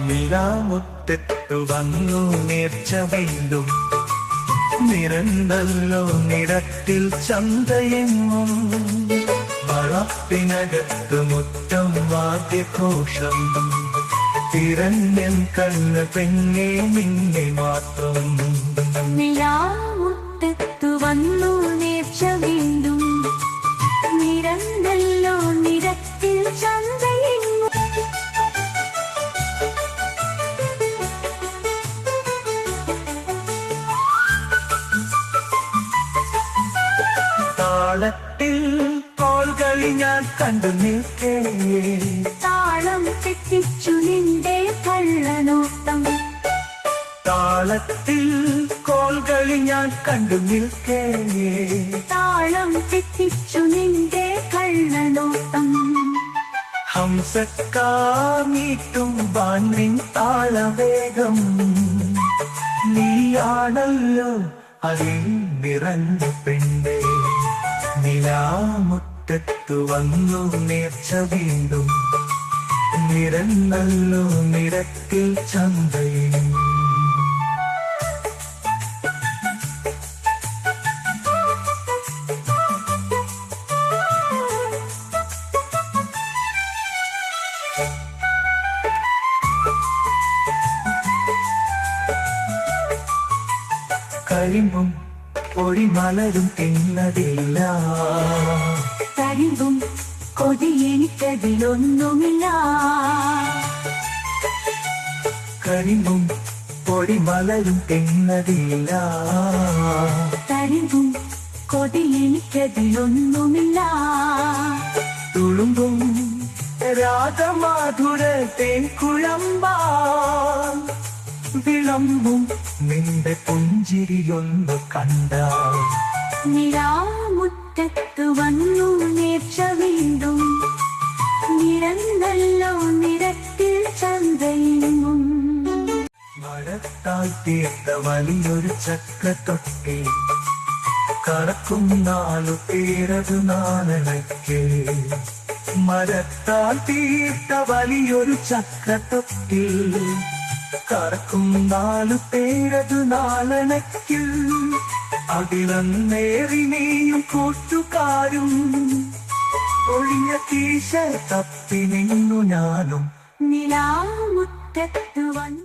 നിലാമുറ്റത്തു വന്നു നേർച്ച വീണ്ടും നിരന്തല്ലോ നിരത്തിൽ ചന്തയെങ്ങും വളപ്പിനകത്ത് മുറ്റം വാദ്യഘോഷം തിരഞ്ഞൻ കണ്ണ് പെണ്ണെ മിന്നെ മാത്രം നിലാമുറ്റത്തു വന്നു നേർച്ച വീണ്ടും നിരന്തല്ലോ നിരത്തിൽ ചന്തയെങ്ങും താളത്തിൽ കോൽകളി ഞാൻ കണ്ടു നിൽക്കേ താളം തെറ്റിച്ചു നിന്റെ കള്ളനോട്ടം താളത്തിൽ കോൽകളി ഞാൻ കണ്ടു നിൽക്കേ താളം തെറ്റിച്ചു നിന്റെ കള്ളനോട്ടം ഹംസക്കാമീട്ടും ബാണിൻ താളവേഗം നീയാണല്ലോ അതിൽ നിറഞ്ഞ പെണ്ണേ നിലാമുറ്റത്തു വന്നു നേർച്ച വീണ്ടും നിരന്നല്ലോ നിരത്തിൽ ചന്തയും കരിമ്പും പൊടിമലരും തിന്നതില്ല കരിമ്പും കൊതി എനിക്കതിലൊന്നുമില്ല കരിമ്പും പൊടിമലരും തിന്നതില്ല കരിമ്പും കൊതി എനിക്കതിലൊന്നുമില്ല തുളുമ്പും രാഗമാധുര തേൻകുഴമ്പാ വിളമ്പും നിന്റെ പുഞ്ചിരിയൊന്നു കണ്ടാൽ നിലാമുറ്റത്തു വന്നു നേർച്ച വീണ്ടും നിരന്തല്ലോ നിരത്തിൽ ചന്തയെങ്ങും മരത്താൽ തീർത്ത വലിയൊരു ചക്രത്തൊട്ടി കറക്കും നാലു പേരതു നാലണയ്ക്ക് മരത്താൽ തീർത്ത വലിയൊരു ചക്രത്തൊട്ടി കറക്കും നാലു പേരതു നാലണയ്ക്ക് അതിലന്നേറി നീയും കൂട്ടുകാരും ഒഴിഞ്ഞ കീശ തപ്പി നിന്നു ഞാനും നിലാമുറ്റത്തു വന്നു